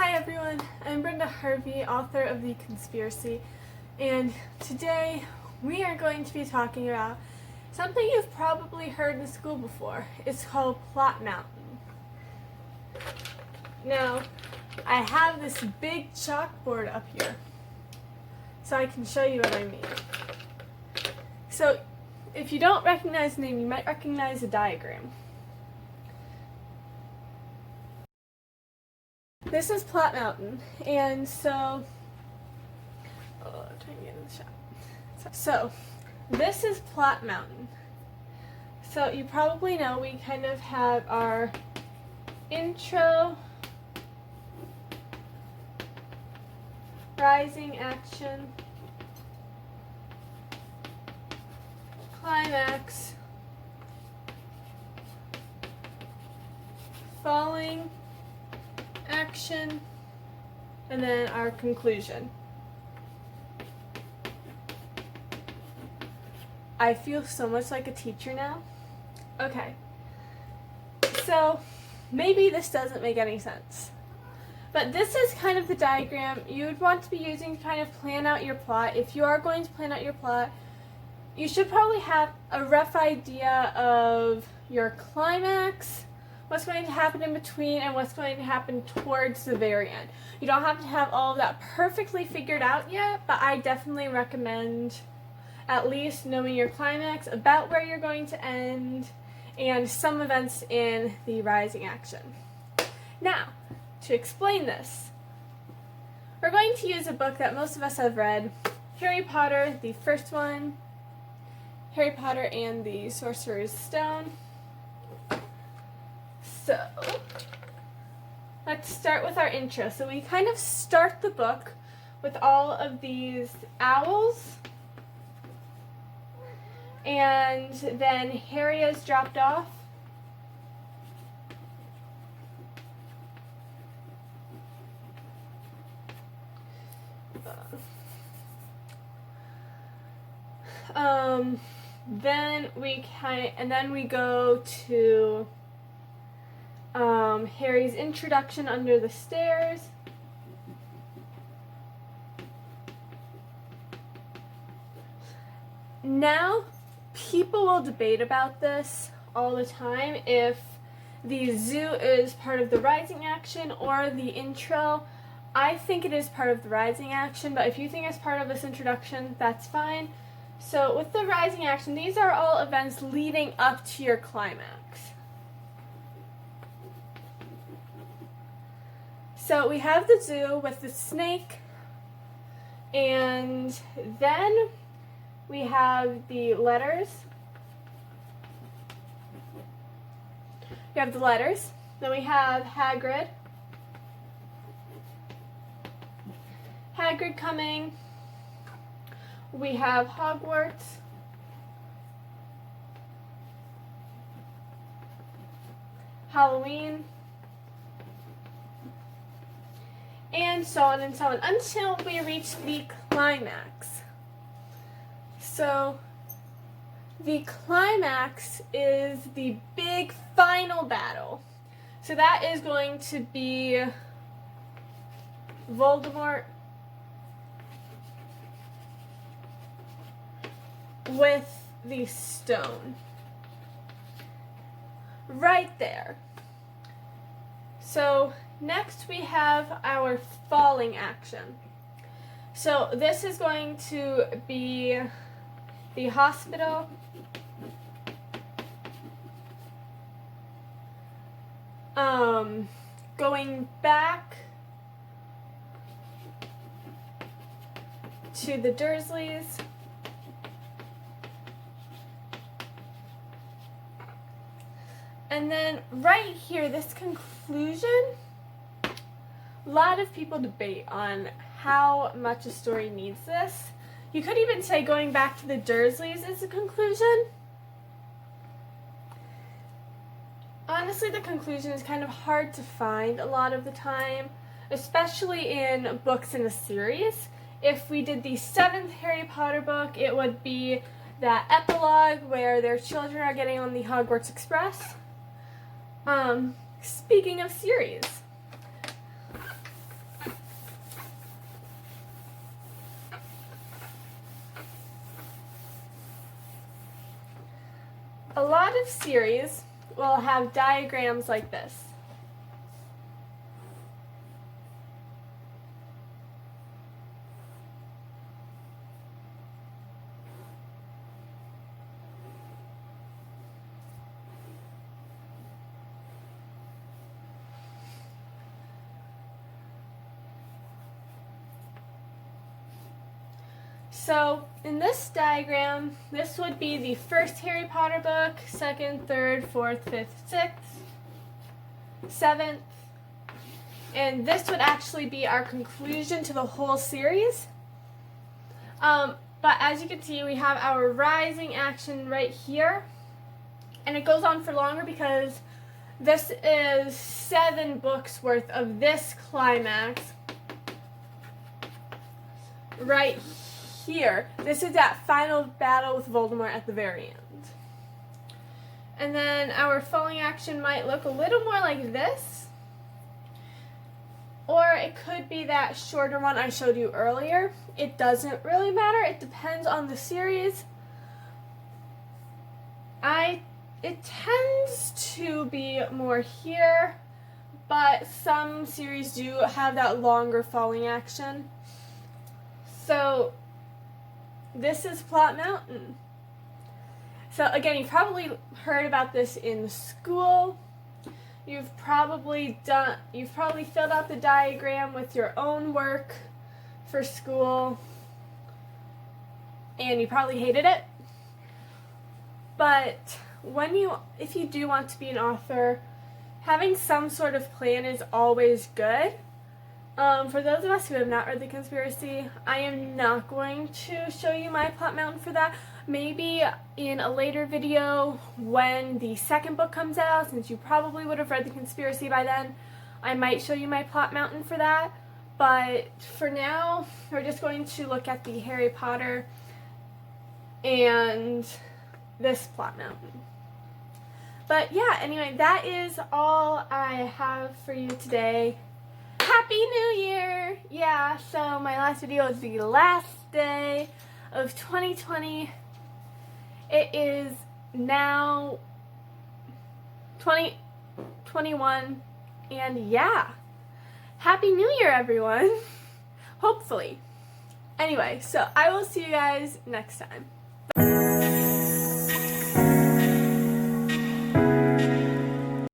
Hi everyone, I'm Brenda Harvey, author of The Conspiracy, and today we are going to be talking about something you've probably heard in school before. It's called Plot Mountain. Now, I have this big chalkboard up here, so I can show you what I mean. So, if you don't recognize the name, you might recognize the diagram. This is Plot Mountain, and so, trying to get in the shot. So, this is Plot Mountain. So, you probably know we kind of have our intro, rising action, climax, falling action, and then our conclusion. I feel so much like a teacher now. Okay, so maybe this doesn't make any sense, but this is kind of the diagram you would want to be using to kind of plan out your plot. If you are going to plan out your plot, you should probably have a rough idea of your climax, what's going to happen in between, and what's going to happen towards the very end. You don't have to have all of that perfectly figured out yet, but I definitely recommend at least knowing your climax, about where you're going to end, and some events in the rising action. Now, to explain this, we're going to use a book that most of us have read, Harry Potter, the first one, Harry Potter and the Sorcerer's Stone. So, let's start with our intro. So we kind of start the book with all of these owls, and then Harry is dropped off. Then we go to Harry's introduction under the stairs. Now, people will debate about this all the time, if the zoo is part of the rising action or the intro. I think it is part of the rising action, but if you think it's part of this introduction, that's fine. So with the rising action, these are all events leading up to your climax. So we have the zoo with the snake, and then we have the letters. We have the letters. Then we have Hagrid. Hagrid coming. We have Hogwarts. Halloween. And so on and so on, until we reach the climax. So, the climax is the big final battle. So that is going to be Voldemort with the stone. Right there. So, next we have our falling action. So this is going to be the hospital, going back to the Dursleys, and then right here, this conclusion, a lot of people debate on how much a story needs this. You could even say going back to the Dursleys is the conclusion. Honestly, the conclusion is kind of hard to find a lot of the time, especially in books in a series. If we did the 7th Harry Potter book, it would be that epilogue where their children are getting on the Hogwarts Express. Speaking of series, a lot of series will have diagrams like this. So in this diagram, this would be the first Harry Potter book, second, third, fourth, fifth, sixth, seventh, and this would actually be our conclusion to the whole series. But as you can see, we have our rising action right here, and it goes on for longer because this is 7 books worth of this climax right here. This is that final battle with Voldemort at the very end. And then our falling action might look a little more like this, or it could be that shorter one I showed you earlier. It doesn't really matter. It depends on the series. It tends to be more here, but some series do have that longer falling action. So this is Plot Mountain. So again, you've probably heard about this in school. You've probably filled out the diagram with your own work for school, and you probably hated it. But if you do want to be an author, having some sort of plan is always good. For those of us who have not read The Conspiracy, I am not going to show you my Plot Mountain for that. Maybe in a later video when the second book comes out, since you probably would have read The Conspiracy by then, I might show you my Plot Mountain for that. But for now, we're just going to look at the Harry Potter and this Plot Mountain. But yeah, anyway, that is all I have for you today. Happy New Year! Yeah, so my last video is the last day of 2020. It is now 2021, and yeah, Happy New Year, everyone! Hopefully. Anyway, so I will see you guys next time.